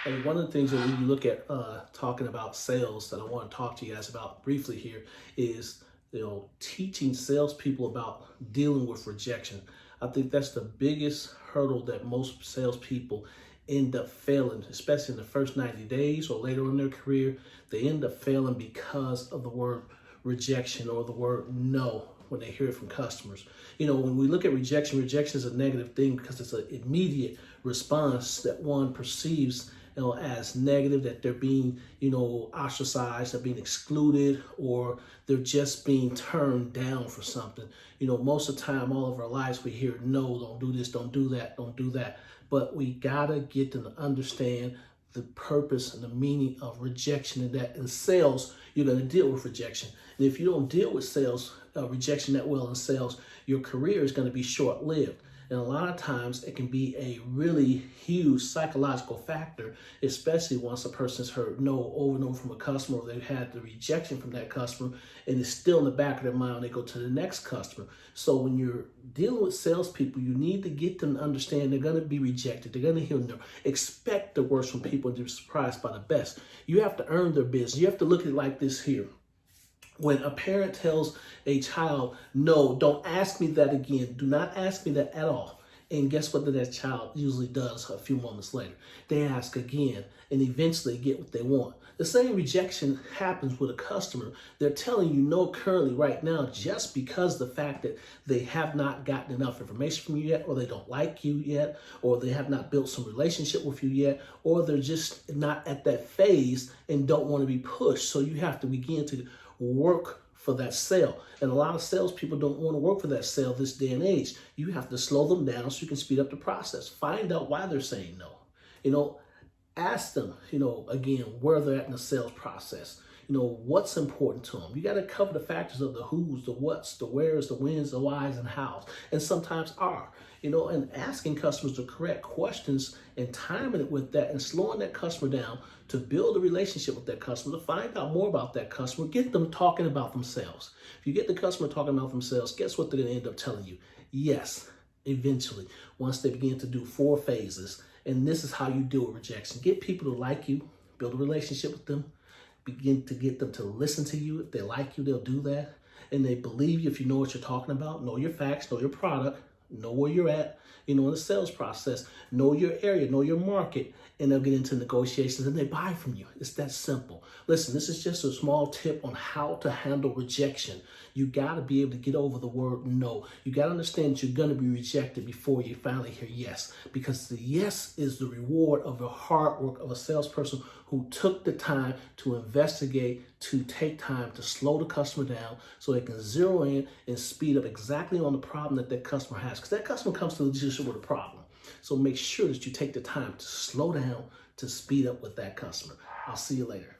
And one of the things that when you look at talking about sales that I want to talk to you guys about briefly here is, teaching salespeople about dealing with rejection. I think that's the biggest hurdle that most salespeople end up failing, especially in the first 90 days or later in their career. They end up failing because of the word rejection or the word no when they hear it from customers. When we look at rejection, rejection is a negative thing because it's an immediate response that one perceives as negative, that they're being, ostracized, they're being excluded, or they're just being turned down for something. Most of the time, all of our lives, we hear, no, don't do this, don't do that, don't do that. But we gotta get them to understand the purpose and the meaning of rejection, and that in sales, you're gonna deal with rejection. And if you don't deal with rejection that well in sales, your career is gonna be short-lived. And a lot of times it can be a really huge psychological factor, especially once a person's heard no over and over from a customer, or they've had the rejection from that customer, and it's still in the back of their mind when they go to the next customer. So when you're dealing with salespeople, you need to get them to understand they're going to be rejected. They're going to hear no. Expect the worst from people and be surprised by the best. You have to earn their business. You have to look at it like this here. When a parent tells a child, no, don't ask me that again. Do not ask me that at all. And guess what that child usually does a few moments later? They ask again and eventually get what they want. The same rejection happens with a customer. They're telling you no currently right now just because the fact that they have not gotten enough information from you yet, or they don't like you yet, or they have not built some relationship with you yet, or they're just not at that phase and don't want to be pushed. So you have to begin to work for that sale. And a lot of salespeople don't want to work for that sale this day and age. You have to slow them down so you can speed up the process. Find out why they're saying no. Ask them, again, where they're at in the sales process. What's important to them. You got to cover the factors of the who's, the what's, the where's, the when's, the why's, and how's, and sometimes are. And asking customers the correct questions and timing it with that and slowing that customer down to build a relationship with that customer, to find out more about that customer, get them talking about themselves. If you get the customer talking about themselves, guess what they're going to end up telling you? Yes, eventually, once they begin to do 4 phases. And this is how you deal with rejection. Get people to like you, build a relationship with them, begin to get them to listen to you. If they like you, they'll do that. And they believe you if you know what you're talking about, know your facts, know your product, know where you're at, in the sales process, know your area, know your market, and they'll get into negotiations and they buy from you. It's that simple. Listen, this is just a small tip on how to handle rejection. You got to be able to get over the word no. You got to understand that you're going to be rejected before you finally hear yes, because the yes is the reward of the hard work of a salesperson who took the time to investigate, to take time to slow the customer down so they can zero in and speed up exactly on the problem that that customer has. Because that customer comes to the dealership with a problem. So make sure that you take the time to slow down, to speed up with that customer. I'll see you later.